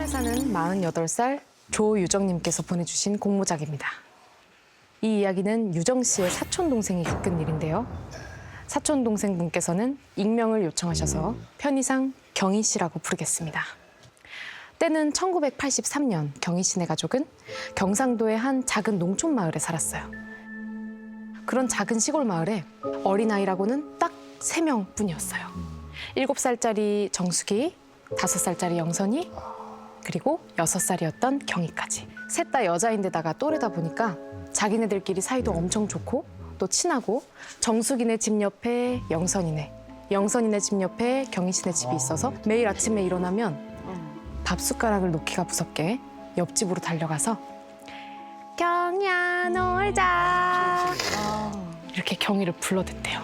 서울에 사는 48살 조유정님께서 보내주신 공모작입니다. 이 이야기는 유정 씨의 사촌 동생이 겪은 일인데요. 사촌 동생분께서는 익명을 요청하셔서 편의상 경희 씨라고 부르겠습니다. 때는 1983년 경희 씨네 가족은 경상도의 한 작은 농촌 마을에 살았어요. 그런 작은 시골 마을에 어린아이라고는 딱 3명뿐이었어요. 7살짜리 정숙이, 5살짜리 영선이, 그리고 6살이었던 경희까지. 셋 다 여자인데다가 또래다 보니까 자기네들끼리 사이도 엄청 좋고 또 친하고 정숙이네 집 옆에 영선이네, 영선이네 집 옆에 경희 씨네 집이 있어서 매일 아침에 일어나면 밥 숟가락을 놓기가 무섭게 옆집으로 달려가서 경희야 놀자 이렇게 경희를 불러댔대요.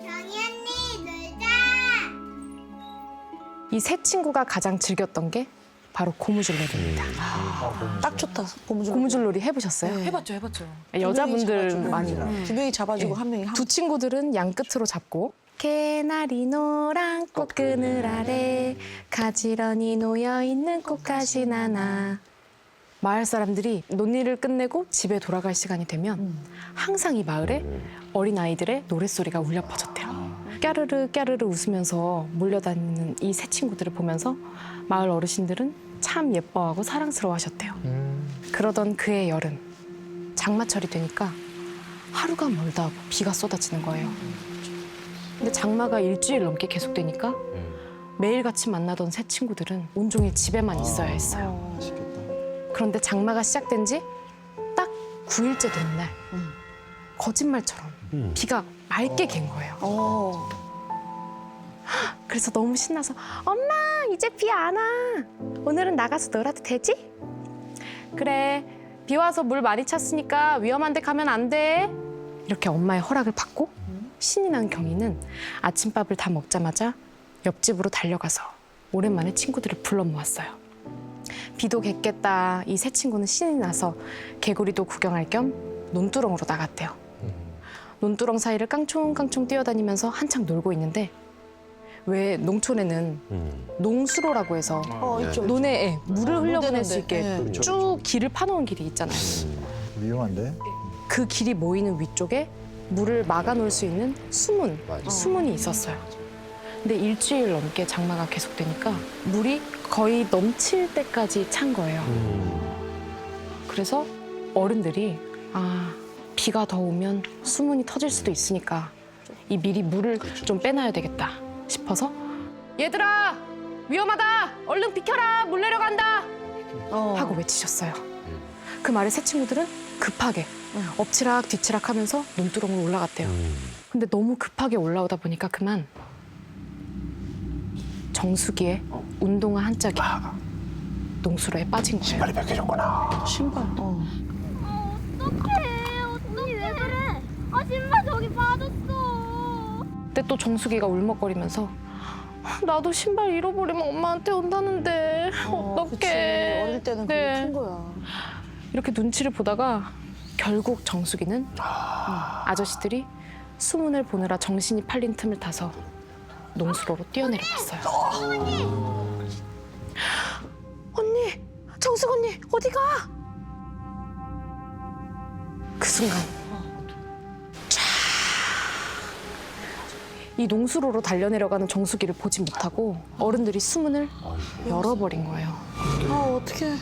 경희 언니 놀자. 이 세 친구가 가장 즐겼던 게 바로 고무줄놀이입니다. 딱 좋다. 고무줄놀이 해보셨어요? 네. 해봤죠. 여자분들 잡아주고. 많이. 두 명이 잡아주고 네. 한 명이 두 친구들은 양 끝으로 잡고 개나리 노란 꽃그늘 아래 가지런히 놓여있는 꽃가시 나나. 마을 사람들이 논일을 끝내고 집에 돌아갈 시간이 되면 항상 이 마을에 어린아이들의 노랫소리가 울려 퍼졌대요. 까르르 까르르 웃으면서 몰려다니는 이 세 친구들을 보면서 마을 어르신들은 참 예뻐하고 사랑스러워하셨대요. 그러던 그해 여름, 장마철이 되니까 하루가 멀다 하고 비가 쏟아지는 거예요. 근데 장마가 일주일 넘게 계속되니까 매일같이 만나던 세 친구들은 온종일 집에만 있어야 했어요. 그런데 장마가 시작된 지 딱 9일째 되는 날 거짓말처럼 비가 맑게 갠 거예요. 그래서 너무 신나서 엄마 이제 비 안 와. 오늘은 나가서 놀아도 되지? 그래 비 와서 물 많이 찼으니까 위험한 데 가면 안 돼. 이렇게 엄마의 허락을 받고 신이 난 경희는 아침밥을 다 먹자마자 옆집으로 달려가서 오랜만에 친구들을 불러 모았어요. 비도 겠겠다. 이 세 친구는 신이 나서 개구리도 구경할 겸 논두렁으로 나갔대요. 논두렁 사이를 깡총깡총 뛰어다니면서 한창 놀고 있는데 왜 농촌에는 농수로라고 해서 있죠. 논에 물을 흘려보낼 수 있게 네. 쭉 길을 파놓은 길이 있잖아요. 위험한데? 그 길이 모이는 위쪽에 물을 막아놓을 수 있는 수문이 있었어요. 근데 일주일 넘게 장마가 계속되니까 물이 거의 넘칠 때까지 찬 거예요. 그래서 어른들이 비가 더 오면 수문이 터질 수도 있으니까 이 미리 물을 좀 빼놔야 되겠다 싶어서 얘들아 위험하다 얼른 비켜라 물 내려간다 하고 외치셨어요. 그 말에 새 친구들은 급하게 엎치락 뒤치락 하면서 논두렁으로 올라갔대요. 근데 너무 급하게 올라오다 보니까 그만 정수기에 운동화 한 짝이 농수로에 빠진 거예요. 신발이 벗겨졌구나. 신발. 어떡해. 언니 왜 그래? 신발 저기 빠졌어. 그때 또 정수기가 울먹거리면서 나도 신발 잃어버리면 엄마한테 온다는데 그치. 어떡해. 어릴 때는 그게 네. 큰 거야. 이렇게 눈치를 보다가 결국 정수기는 아저씨들이 수문을 보느라 정신이 팔린 틈을 타서 농수로로 뛰어내려갔어요. 언니, 정숙 언니 어디가? 그 순간 이 농수로로 달려내려가는 정수기를 보지 못하고 어른들이 수문을 열어버린 거예요. 어떡해.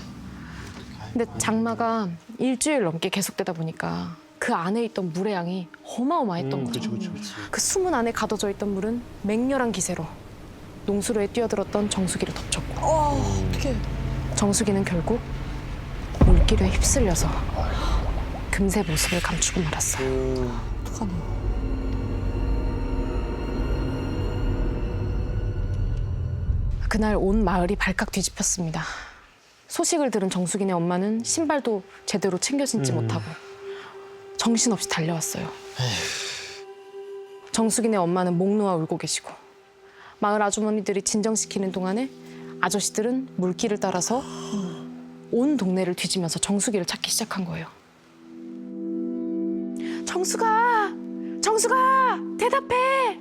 근데 장마가 일주일 넘게 계속되다 보니까 그 안에 있던 물의 양이 어마어마했던 거죠. 그 수문 안에 가둬져 있던 물은 맹렬한 기세로 농수로에 뛰어들었던 정수기를 덮쳤고 어떡해. 정수기는 결국 물길에 휩쓸려서 금세 모습을 감추고 말았어요. 어떡하니. 그날 온 마을이 발칵 뒤집혔습니다. 소식을 들은 정숙이네 엄마는 신발도 제대로 챙겨 신지 못하고 정신없이 달려왔어요. 정숙이네 엄마는 목 놓아 울고 계시고 마을 아주머니들이 진정시키는 동안에 아저씨들은 물길을 따라서 온 동네를 뒤지면서 정숙이를 찾기 시작한 거예요. 정숙아! 정숙아! 대답해!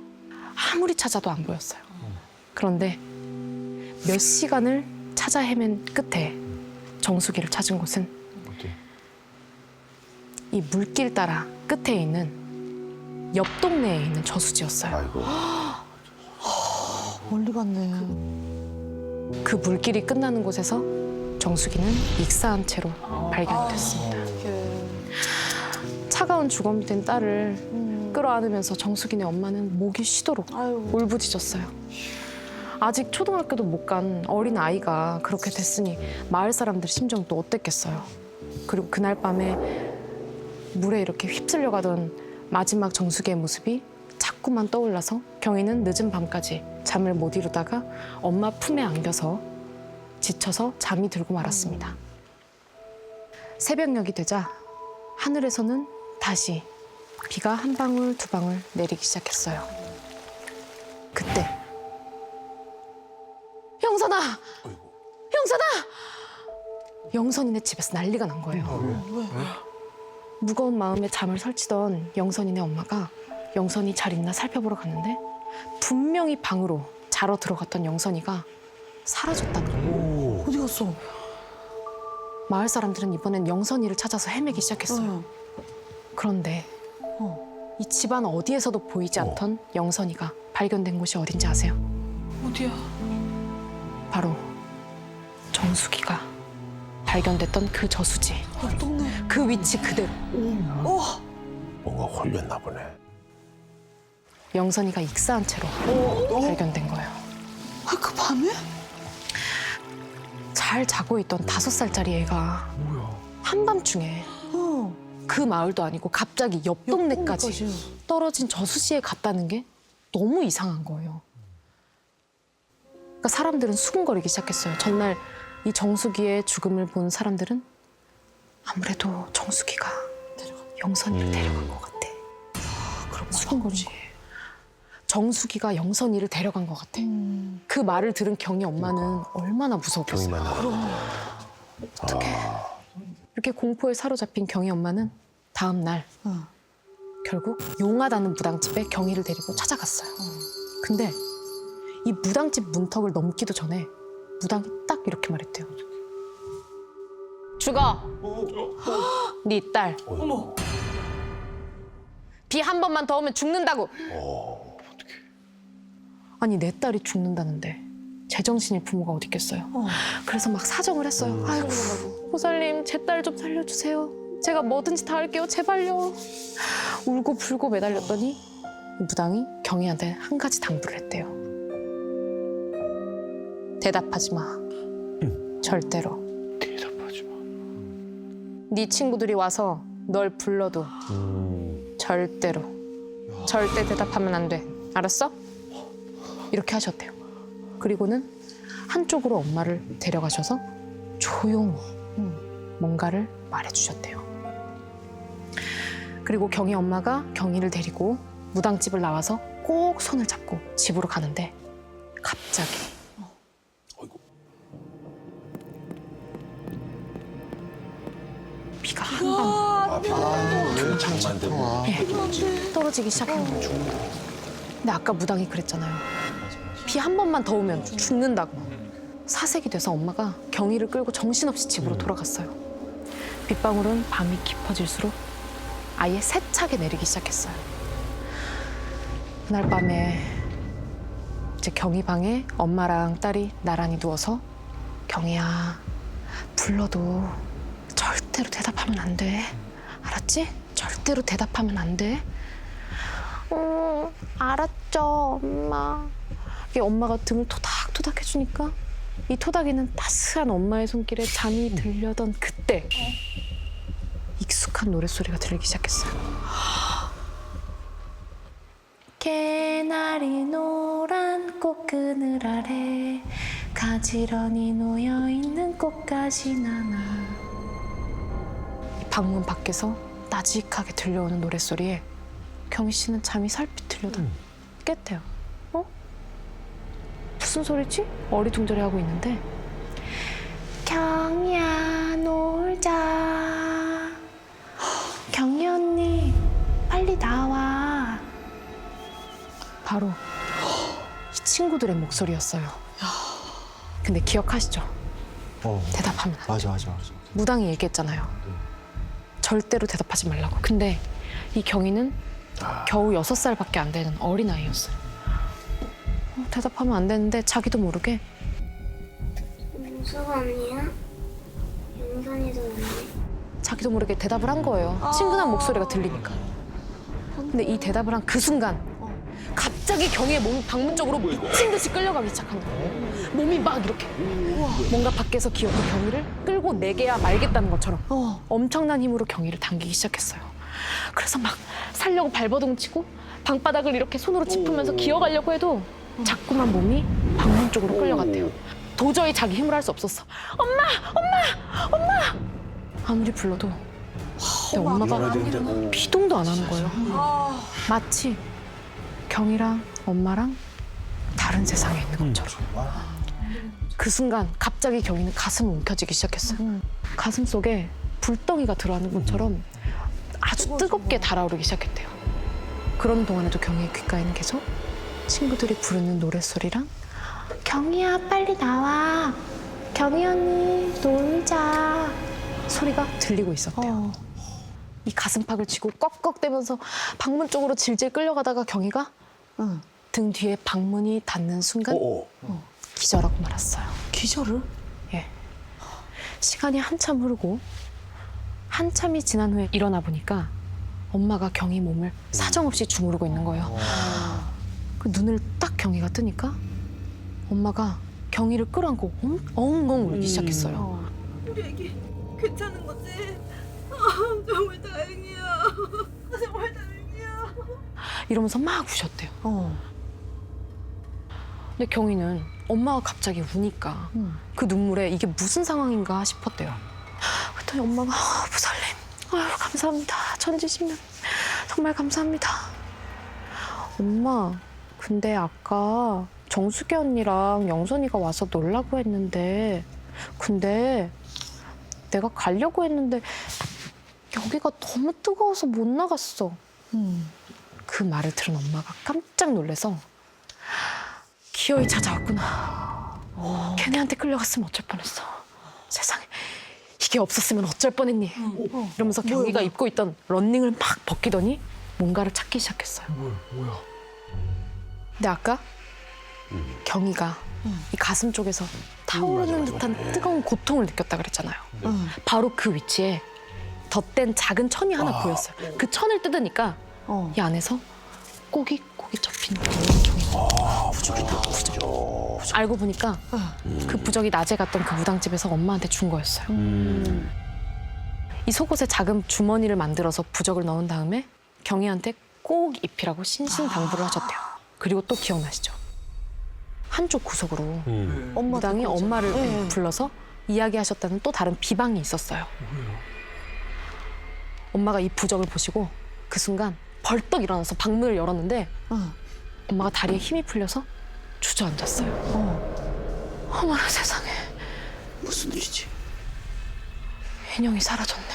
아무리 찾아도 안 보였어요. 그런데 몇 시간을 찾아 헤맨 끝에 정수기를 찾은 곳은 어디? 이 물길 따라 끝에 있는 옆 동네에 있는 저수지였어요. 아이고. 멀리 갔네. 그 물길이 끝나는 곳에서 정수기는 익사한 채로 발견됐습니다. 어떡해. 차가운 주검이 된 딸을 끌어안으면서 정수기네 엄마는 목이 쉬도록 아유. 울부짖었어요. 아직 초등학교도 못 간 어린 아이가 그렇게 됐으니 마을 사람들 심정이 또 어땠겠어요. 그리고 그날 밤에 물에 이렇게 휩쓸려 가던 마지막 정수기의 모습이 자꾸만 떠올라서 경희는 늦은 밤까지 잠을 못 이루다가 엄마 품에 안겨서 지쳐서 잠이 들고 말았습니다. 새벽녘이 되자 하늘에서는 다시 비가 한 방울 두 방울 내리기 시작했어요. 그때 영선아! 영선아! 영선이네 집에서 난리가 난 거예요. 무거운 마음에 잠을 설치던 영선이네 엄마가 영선이 잘 있나 살펴보러 갔는데 분명히 방으로 자러 들어갔던 영선이가 사라졌다는 거예요. 어디 갔어? 마을 사람들은 이번엔 영선이를 찾아서 헤매기 시작했어요. 그런데 이 집안 어디에서도 보이지 않던 영선이가 발견된 곳이 어딘지 아세요? 어디야? 바로 정수기가 발견됐던 그 저수지. 옆 동네. 그 위치 그대로. 뭔가 홀렸나 보네. 영선이가 익사한 채로 발견된 거예요. 아, 그 밤에? 잘 자고 있던 5살짜리 애가 한밤중에 어. 그 마을도 아니고 갑자기 옆 동네까지 떨어진 저수지에 갔다는 게 너무 이상한 거예요. 그러니까 사람들은 수군거리기 시작했어요. 전날 이 정수기의 죽음을 본 사람들은 아무래도 정수기가 영선이를 데려간 것 같아. 그럼 수군거리지. 정수기가 영선이를 데려간 것 같아. 그 말을 들은 경희 엄마는 얼마나 무서웠겠어요. 경이만 나가. 어떡해. 이렇게 공포에 사로잡힌 경희 엄마는 다음 날 결국 용하다는 무당집에 경희를 데리고 찾아갔어요. 근데 이 무당집 문턱을 넘기도 전에 무당이 딱 이렇게 말했대요. 죽어. 네 딸. 어머. 비 한 번만 더 오면 죽는다고. 아니 내 딸이 죽는다는데 제정신일 부모가 어디 있겠어요. 그래서 막 사정을 했어요. 아이고 보살님 제 딸 좀 살려주세요. 제가 뭐든지 다 할게요. 제발요. 울고 불고 매달렸더니 무당이 경희한테 한 가지 당부를 했대요. 대답하지 마. 절대로. 대답하지 마. 네 친구들이 와서 널 불러도 절대로. 절대 대답하면 안 돼. 알았어? 이렇게 하셨대요. 그리고는 한쪽으로 엄마를 데려가셔서 조용히 뭔가를 말해주셨대요. 그리고 경희 엄마가 경희를 데리고 무당집을 나와서 꼭 손을 잡고 집으로 가는데 갑자기 비가 한 방 왜 장만 되고. 떨어지기 시작한 거죠. 근데 아까 무당이 그랬잖아요. 비 한 번만 더 오면 죽는다고. 사색이 돼서 엄마가 경희를 끌고 정신없이 집으로 돌아갔어요. 빗방울은 밤이 깊어질수록 아예 세차게 내리기 시작했어요. 그날 밤에 이제 경희 방에 엄마랑 딸이 나란히 누워서 경희야 불러도 절대로 대답하면 안 돼. 알았지? 절대로 대답하면 안 돼. 알았죠, 엄마. 이게 엄마가 등을 토닥토닥 해주니까 이 토닥이는 따스한 엄마의 손길에 잠이 들려던 그때 익숙한 노랫소리가 들리기 시작했어요. 개나리 노란 꽃그늘 아래 가지런히 놓여있는 꽃가지 나나. 방문 밖에서 나직하게 들려오는 노랫소리에 경희 씨는 잠이 살빛 들려다 깼대요. 어? 무슨 소리지? 어리둥절해하고 있는데 경희야 놀자. 경희 언니 빨리 나와. 바로 이 친구들의 목소리였어요. 근데 기억하시죠? 대답하면 안 돼. 맞아. 무당이 얘기했잖아요. 절대로 대답하지 말라고. 근데 이 경이는 겨우 6살밖에 안 되는 어린아이였어요. 대답하면 안 되는데 자기도 모르게 윤수가 언니야? 윤선이도 언니? 자기도 모르게 대답을 한 거예요. 친근한 목소리가 들리니까. 근데 이 대답을 한 그 순간 갑자기 경희의 몸이 방문 쪽으로 미친 듯이 끌려가기 시작한 거예요. 몸이 막 이렇게 뭔가 밖에서 기어서 경희를 끌고 내게야 말겠다는 것처럼 엄청난 힘으로 경희를 당기기 시작했어요. 그래서 막 살려고 발버둥 치고 방바닥을 이렇게 손으로 짚으면서 기어가려고 해도 자꾸만 몸이 방문 쪽으로 끌려갔대요. 도저히 자기 힘으로 할 수 없었어. 엄마! 아무리 불러도 근데 엄마가 피동도 안 하는 거예요. 마치 경이랑 엄마랑 다른 세상에 있는 것처럼. 그 순간 갑자기 경이는 가슴이 움켜쥐기 시작했어요. 가슴 속에 불덩이가 들어가는 것처럼 아주 뜨겁게 달아오르기 시작했대요. 그런 동안에도 경이의 귓가에는 계속 친구들이 부르는 노랫소리랑 경이야 빨리 나와, 경이 언니 놀자 소리가 들리고 있었대요. 이 가슴팍을 쥐고 꺽꺽대면서 방문 쪽으로 질질 끌려가다가 경이가 등 뒤에 방문이 닿는 순간 기절하고 말았어요. 기절을? 예. 시간이 한참 흐르고 한참이 지난 후에 일어나 보니까 엄마가 경이 몸을 사정없이 주무르고 있는 거예요. 그 눈을 딱 경이가 뜨니까 엄마가 경이를 끌어안고 엉엉 울기 시작했어요. 우리 애기 괜찮은 거지? 정말 다행이야. 정말 다행이야. 이러면서 막 우셨대요. 근데 경이는 엄마가 갑자기 우니까 그 눈물에 이게 무슨 상황인가 싶었대요. 그랬더니 엄마가 부살님, 아유 감사합니다. 천지시면 정말 감사합니다. 엄마, 근데 아까 정수기 언니랑 영선이가 와서 놀라고 했는데 근데 내가 가려고 했는데 여기가 너무 뜨거워서 못 나갔어. 그 말을 들은 엄마가 깜짝 놀라서 기어이 찾아왔구나. 걔네한테 끌려갔으면 어쩔 뻔했어. 세상에 이게 없었으면 어쩔 뻔했니. 이러면서 경이가 입고 있던 런닝을 막 벗기더니 뭔가를 찾기 시작했어요. 뭐야? 근데 아까 경이가 이 가슴 쪽에서 타오르는 듯한 뜨거운 고통을 느꼈다 그랬잖아요. 바로 그 위치에 덧댄 작은 천이 하나 보였어요. 그 천을 뜯으니까 이 안에서 꼬깃꼬깃 접힌 부적이다. 부적. 알고 보니까 그 부적이 낮에 갔던 그 무당집에서 엄마한테 준 거였어요. 이 속옷에 작은 주머니를 만들어서 부적을 넣은 다음에 경희한테 꼭 입히라고 신신당부를 하셨대요. 그리고 또 기억나시죠? 한쪽 구석으로 무당이 엄마를 불러서 이야기하셨다는 또 다른 비방이 있었어요. 엄마가 이 부적을 보시고 그 순간 벌떡 일어나서 방문을 열었는데 엄마가 다리에 힘이 풀려서 주저앉았어요. 어머나 세상에. 무슨 일이지? 인형이 사라졌네.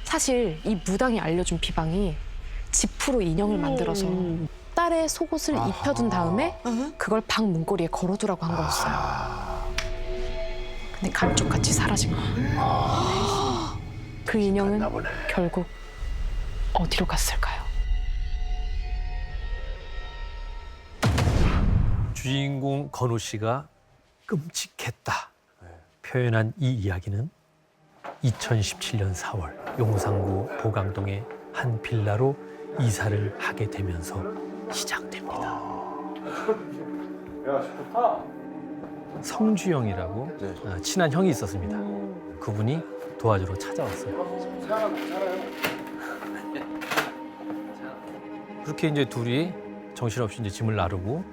사실 이 무당이 알려준 비방이 지프로 인형을 만들어서 딸의 속옷을 입혀둔 다음에 그걸 방 문고리에 걸어두라고 한 거였어요. 근데 감쪽같이 사라진 거예요. 그 인형은 결국 어디로 갔을까요? 주인공 건우 씨가 끔찍했다 표현한 이 이야기는 2017년 4월 용산구 보강동의 한 빌라로 이사를 하게 되면서 시작됩니다. 성주영이라고 친한 형이 있었습니다. 그분이 도와주러 찾아왔어요. 그렇게 이제 둘이 정신없이 이제 짐을 나르고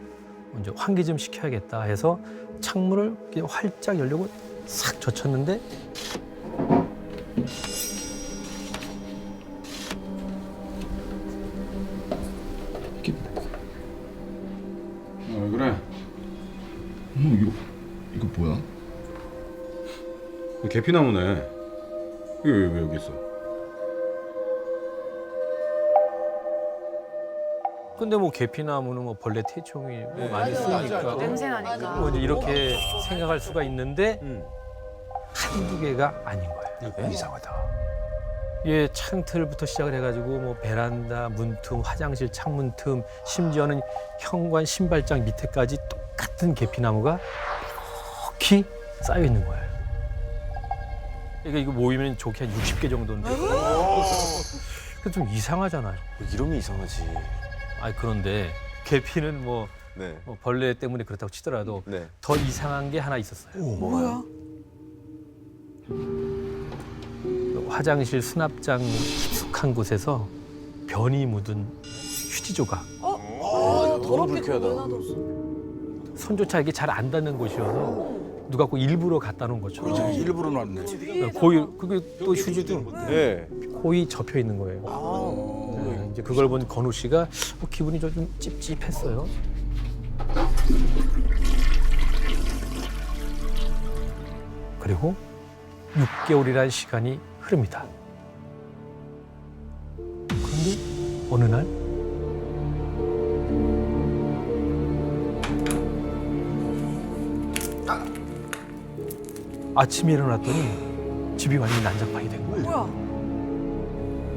이제 환기 좀 시켜야겠다 해서 창문을 이렇게 활짝 열려고 싹 젖혔는데 왜 그래? 이거 뭐야? 계피나무네. 이게 왜 여기 있어? 근데 뭐 계피나무는 뭐 벌레 퇴치용이 뭐 많이 쓰니까 냄새 나니까. 뭐 이제 이렇게 생각할 수가 있는데 한두 개가 아닌 거예요. 이상하다. 예, 창틀부터 시작을 해가지고 뭐 베란다, 문틈, 화장실 창문 틈, 심지어는 현관 신발장 밑에까지 똑같은 계피나무가 이렇게 쌓여 있는 거예요. 그러니까 이거 모이면 좋게 한 60개 정도인데. 그 좀 이상하잖아요. 이러면 이상하지. 아 그런데 계피는 뭐 네. 벌레 때문에 그렇다고 치더라도 네. 더 이상한 게 하나 있었어요. 뭐야? 화장실 수납장 깊숙한 곳에서 변이 묻은 휴지 조각. 더럽게 불쾌하다. 손조차 이게 잘 안 닿는 곳이어서 누가 꼭 일부러 갖다 놓은 것처럼. 일부러 놨네. 거의 그게 또 휴지도 네. 거의 접혀 있는 거예요. 네, 이제 그걸 본 건우 씨가 기분이 좀 찝찝했어요. 그리고 6개월이라는 시간이 흐릅니다. 그런데 어느 날 아침에 일어났더니 집이 완전히 난장판이 된 거예요.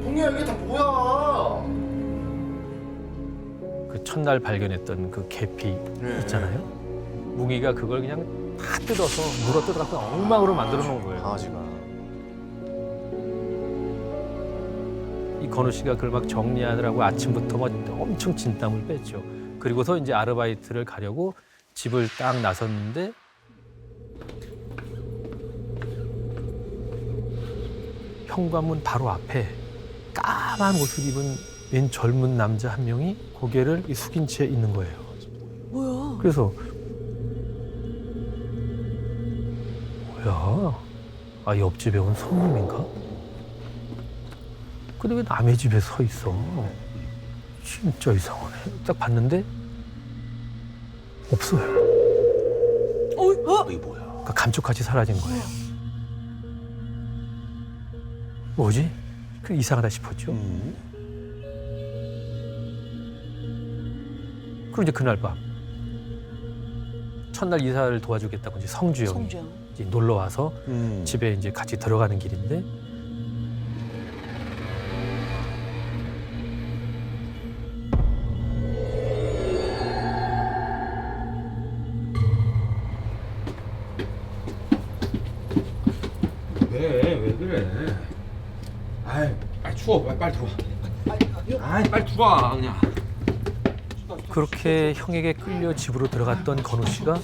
동이야 이게 다 뭐야? 그 첫날 발견했던 그 계피 있잖아요. 뭉이가 그걸 그냥 다 뜯어서 물어 뜯어갖고 엉망으로 만들어 놓은 거예요. 강아지가. 이 건우 씨가 그걸 막 정리하느라고 아침부터 막 엄청 진땀을 뺐죠. 그리고서 이제 아르바이트를 가려고 집을 딱 나섰는데 현관문 바로 앞에 까만 옷을 입은 웬 젊은 남자 한 명이 고개를 숙인 채 있는 거예요. 뭐야? 그래서 뭐야? 아 옆집에 온 손님인가? 근데 왜 남의 집에 서 있어? 진짜 이상하네. 딱 봤는데 없어요. 이게 뭐야? 그러니까 감쪽같이 사라진 거예요. 뭐지? 그 이상하다 싶었죠. 그리고 이제 그날 밤 첫날 이사를 도와주겠다고 이제 성주영이 이제 놀러 와서 집에 이제 같이 들어가는 길인데 왜 그래? 아이 추워. 빨리 들어와. 아이 빨리 들어와 그냥. 그렇게 형에게 끌려 집으로 들어갔던 건우 씨가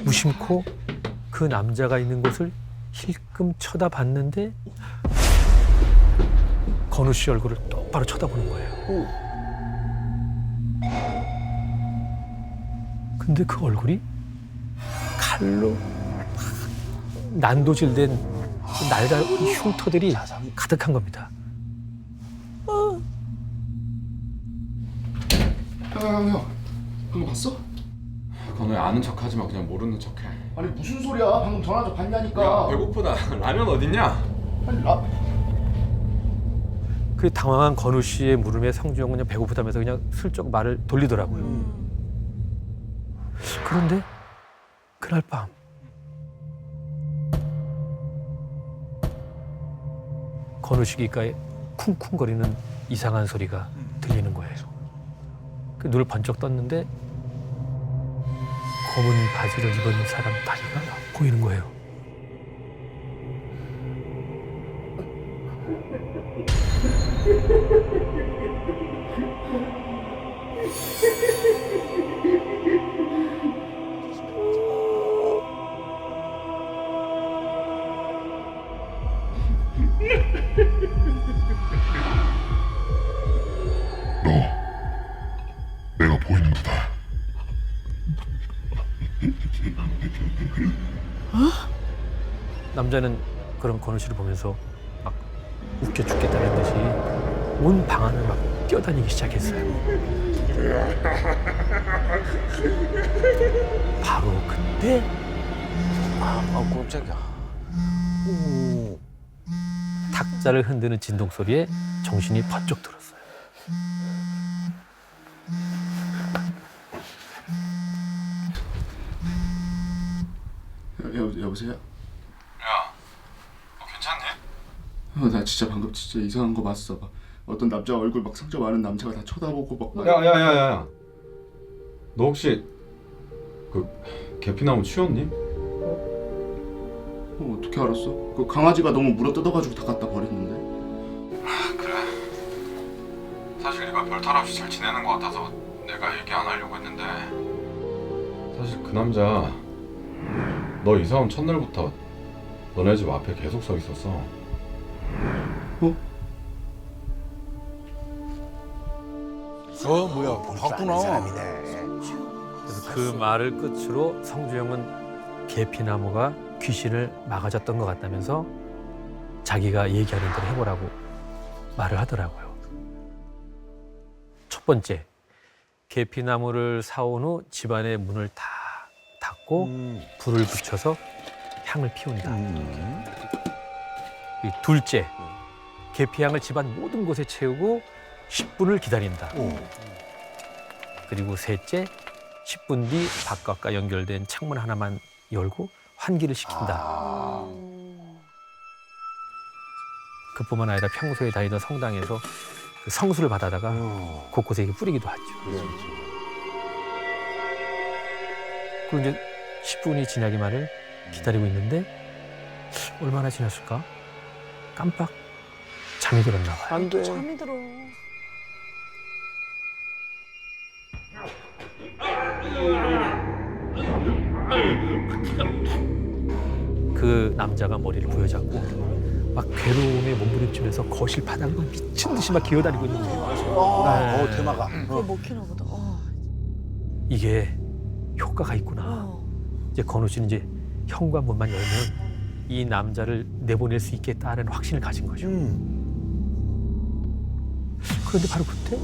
무심코 그 남자가 있는 곳을 힐끔 쳐다봤는데 건우 씨 얼굴을 똑바로 쳐다보는 거예요. 근데 그 얼굴이 칼로 난도질된 날달 흉터들이 가득한 겁니다. 형, 그거 봤어? 건우야 아는 척하지 마. 그냥 모르는 척해. 아니 무슨 소리야? 방금 전화도 봤냐니까. 야 배고프다. 라면 어딨냐? 아니, 그 당황한 건우 씨의 물음에 성주영은 그냥 배고프다면서 그냥 슬쩍 말을 돌리더라고요. 그런데 그날 밤 건우 씨 귓가에 쿵쿵거리는 이상한 소리가 들리는 거예요. 그 눈을 번쩍 떴는데 검은 바지를 입은 사람 다리가 보이는 거예요. 내가 보이는 거다. 남자는 그런 건우 씨를 보면서 막 웃겨 죽겠다는 듯이 온 방 안을 막 뛰어다니기 시작했어요. 바로 그때 깜짝이야. 탁자를 흔드는 진동 소리에 정신이 번쩍 들었어요. 여보세요? 야, 너 괜찮니? 나 진짜 방금 진짜 이상한 거 봤어. 막 어떤 남자 얼굴 막 상처 많은 남자가 다 쳐다보고 막. 야야야야, 너 혹시 그 계피나무 치웠니? 어떻게 알았어? 그 강아지가 너무 물어 뜯어가지고 다 갖다 버렸는데. 그래. 사실 네가 별탈 없이 잘 지내는 것 같아서 내가 얘기 안 하려고 했는데 사실 그 남자 너 이사 온 첫날부터 너네 집 앞에 계속 서 있었어. 뭐야 봤구나. 그래서 그 말을 끝으로 성주영은 계피나무가 귀신을 막아줬던 것 같다면서 자기가 얘기하는 대로 해보라고 말을 하더라고요. 첫 번째, 계피나무를 사온 후 집안의 문을 다 닫고 불을 붙여서 향을 피운다. 이 둘째, 계피향을 집안 모든 곳에 채우고 10분을 기다린다. 그리고 셋째, 10분 뒤 바깥과 연결된 창문 하나만 열고 환기를 시킨다. 그뿐만 아니라 평소에 다니던 성당에서 그 성수를 받아다가 곳곳에 이렇게 뿌리기도 하죠. 그리고 이제 10분이 지나기만을 기다리고 있는데 얼마나 지났을까? 깜빡 잠이 들었나 봐요. 안 돼. 잠이 들어. 그 남자가 머리를 부여잡고 막 괴로움에 몸부림치면서 거실 바닥을 막 미친 듯이 막 기어다니고 있는 거예요. 테마가. 그게 먹히나 보다. 이게 효과가 있구나. 이제 건우 씨는 이제 현관문만 열면 이 남자를 내보낼 수 있겠다는 확신을 가진 거죠. 그런데 바로 그때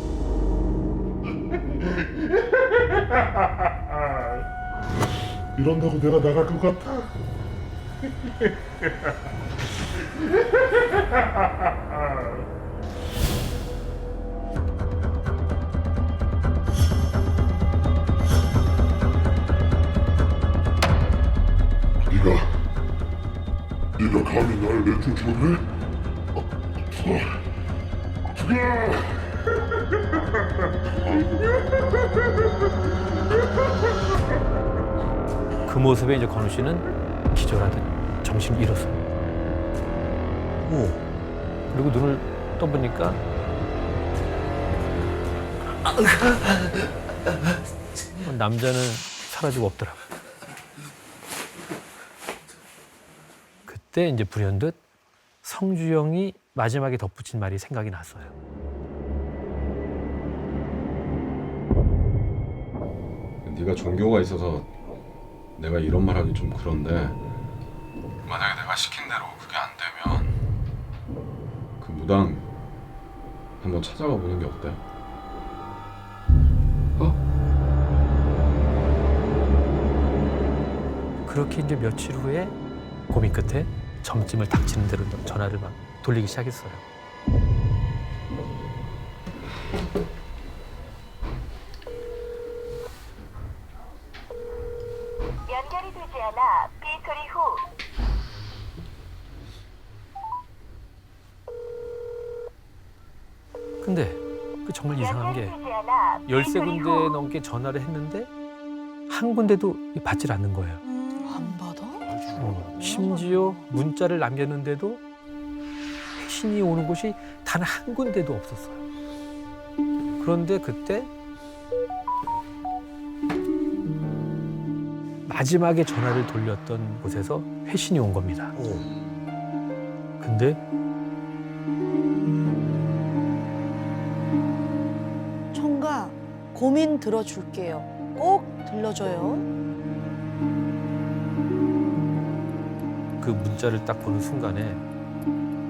이런다고 내가 나갈 것 같아. 네가 감히 날 내쫓아내? 그 모습에 이제 건우 씨는 기절하듯 정신을 잃었어요. 그리고 눈을 떠보니까 남자는 사라지고 없더라고요. 그때 이제 불현듯 성주영이 마지막에 덧붙인 말이 생각이 났어요. 네가 종교가 있어서 내가 이런 말 하기 좀 그런데 만약에 내가 시킨 대로 그게 안 되면 그 무당 한번 찾아가 보는 게 어때? 그렇게 이제 며칠 후에 고민 끝에 점찜을 닥치는 대로 전화를 막 돌리기 시작했어요. 연결이 되지 않아 삐 소리 후 근데 그 정말 이상한 게 13군데 넘게 전화를 했는데 한 군데도 받질 않는 거예요. 안 받아? 심지어 문자를 남겼는데도 회신이 오는 곳이 단 한 군데도 없었어요. 그런데 그때 마지막에 전화를 돌렸던 곳에서 회신이 온 겁니다. 근데 총각 고민 들어줄게요. 꼭 들려줘요. 그 문자를 딱 보는 순간에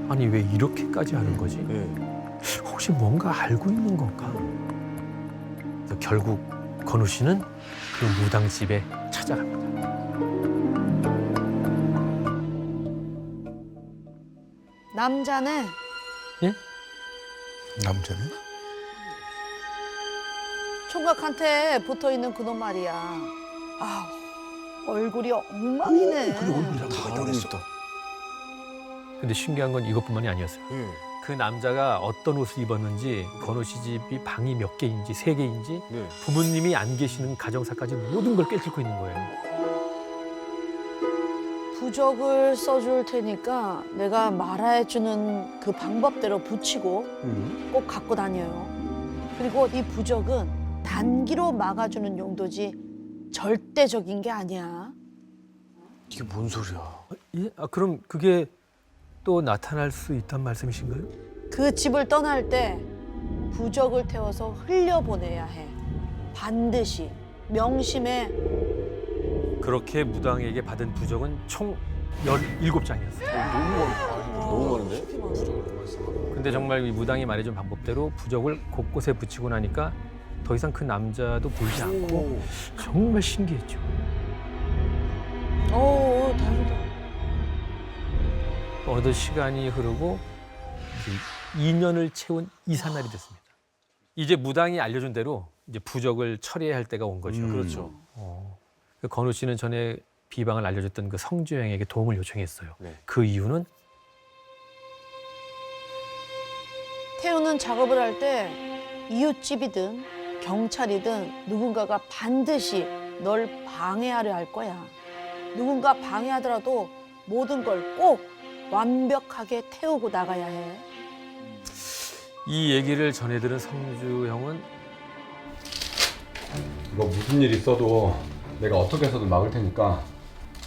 아니 왜 이렇게까지 하는 거지? 혹시 뭔가 알고 있는 건가? 그래서 결국 건우 씨는 그 무당집에 찾아갑니다. 남자는 남자는? 총각한테 붙어 있는 그놈 말이야. 아우, 얼굴이 엉망이네. 다 알고 있다. 근데 신기한 건 이것뿐만이 아니었어요. 예. 그 남자가 어떤 옷을 입었는지, 건호 씨 집이 방이 몇 개인지, 3개인지, 네. 부모님이 안 계시는 가정사까지 모든 걸 꿰뚫고 있는 거예요. 부적을 써줄 테니까 내가 말해주는 그 방법대로 붙이고 꼭 갖고 다녀요. 그리고 이 부적은 단기로 막아주는 용도지 절대적인 게 아니야. 이게 뭔 소리야? 예? 아, 그럼 그게 또 나타날 수 있단 말씀이신가요? 그 집을 떠날 때 부적을 태워서 흘려보내야 해. 반드시 명심해. 그렇게 무당에게 받은 부적은 총 17장이었어요. 너무 많은데? 근데 정말 이 무당이 말해준 방법대로 부적을 곳곳에 붙이고 나니까 더 이상 그 남자도 보이지 않고 정말 신기했죠. 오, 다행이다. 어느덧 시간이 흐르고 2년을 채운 이삿날이 됐습니다. 이제 무당이 알려준 대로 이제 부적을 처리해야 할 때가 온 거죠. 그렇죠. 그 건우 씨는 전에 비방을 알려줬던 그 성주영에게 도움을 요청했어요. 네. 그 이유는 태우는 작업을 할 때 이웃집이든 경찰이든 누군가가 반드시 널 방해하려 할 거야. 누군가 방해하더라도 모든 걸 꼭 완벽하게 태우고 나가야 해. 이 얘기를 전해들은 성주 형은 이거 무슨 일 있어도 내가 어떻게 해서든 막을 테니까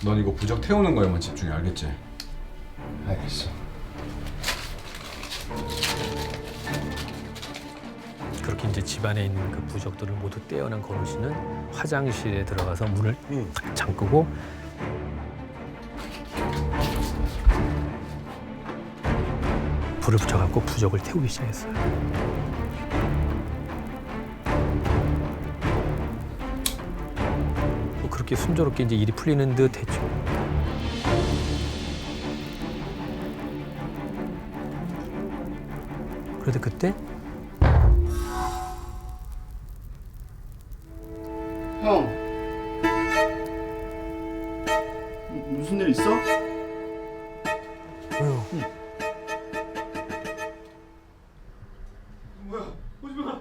넌 이거 부적 태우는 거에만 집중해, 알겠지? 알겠어. 그렇게 이제 집안에 있는 그 부적들을 모두 떼어낸 건우 씨는 화장실에 들어가서 문을 딱 잠그고 불을 붙여갖고 부적을 태우기 시작했어요. 뭐 그렇게 순조롭게 이제 일이 풀리는 듯 했죠. 그런데 그때 형. 무슨 일 있어? 뭐야? 오지 마.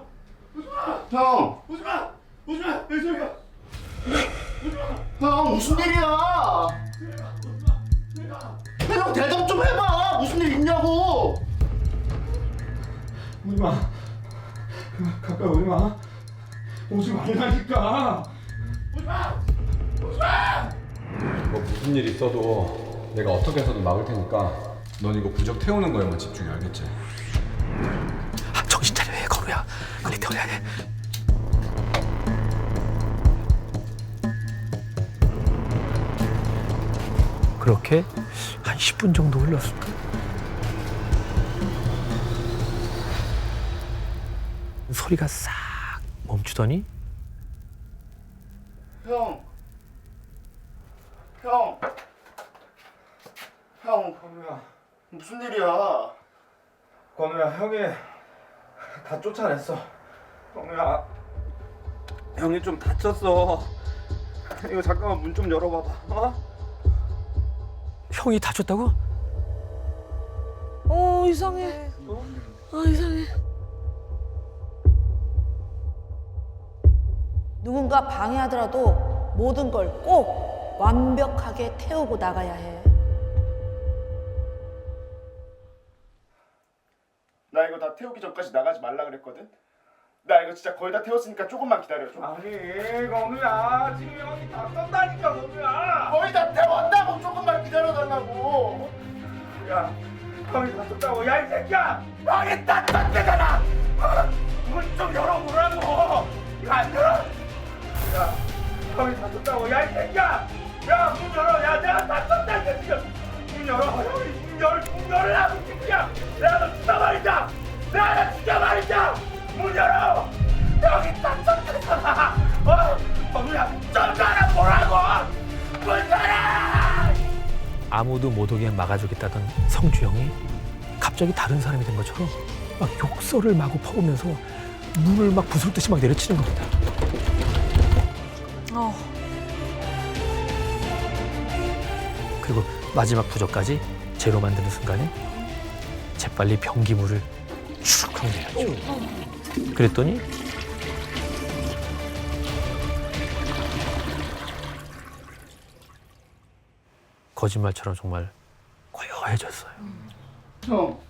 오지 마. 형. 오지 마. 오지 마. 왜 저리가? 오지 마. 형, 무슨 일이야? 형, 대답 좀 해봐. 무슨 일 있냐고. 오지 마. 가까이 오지 마. 오지 말라니까. 오지 마. 오지 마. 뭐 무슨 일 있어도 내가 어떻게 해서든 막을 테니까 넌 이거 부적 태우는 거에만 집중해, 알겠지? 아, 정신 차려, 해, 건우야. 빨리 태워야 돼. 그렇게 한 10분 정도 흘렀습니다. 소리가 싹 멈추더니 형. 형. 형, 건우야. 무슨 일이야? 건우야, 형이 다 쫓아냈어. 건우야, 형이 좀 다쳤어. 이거 잠깐만 문 좀 열어봐봐. 어? 형이 다쳤다고? 이상해. 이상해. 누군가 방해하더라도 모든 걸 꼭 완벽하게 태우고 나가야 해. 나 이거 다 태우기 전까지 나가지 말라 그랬거든? 나 이거 진짜 거의 다 태웠으니까 조금만 기다려줘. 아니, 건우야. 지금 형이 다 썼다니까, 건우야. 거의 다 태웠다고. 조금만 기다려달라고. 야, 형이 다 썼다고. 야, 이 새끼야. 형이 다 썼대잖아. 문 좀 열어보라고. 이거 안 열어? 야, 형이 다 썼다고. 야, 이 새끼야. 야, 문 열어. 야, 내가 다 썼다니까, 지금. 문 열어. 형이 문 열으라고, 이 새끼야. 내가 너 진짜 말이다. 내가 너 진짜 말이다. 문 열어! 여기 딱 쳤잖아! 건우야, 좀 열어보라고! 문 열어! 아무도 못 오게 막아주겠다던 성주영이 갑자기 다른 사람이 된 것처럼 막 욕설을 마구 퍼오면서 문을 막 부술 듯이 막 내려치는 겁니다. 그리고 마지막 부적까지 제로 만드는 순간에 재빨리 변기물을 쭉 하고 내렸죠. 그랬더니 거짓말처럼 정말 고요해졌어요. 형.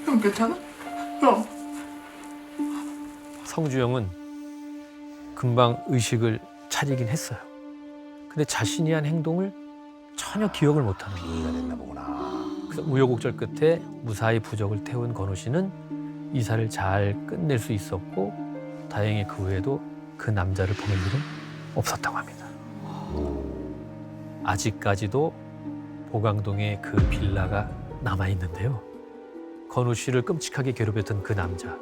형 괜찮아? 형. 성주영은 금방 의식을 차리긴 했어요. 근데 자신이 한 행동을 전혀 기억을 못하는 거예요. 이해가 됐나 보구나. 그래서 우여곡절 끝에 무사히 부적을 태운 건우 씨는 이사를 잘 끝낼 수 있었고 다행히 그 후에도 그 남자를 보낼 일은 없었다고 합니다. 아직까지도 보강동에 그 빌라가 남아 있는데요. 건우 씨를 끔찍하게 괴롭혔던 그 남자,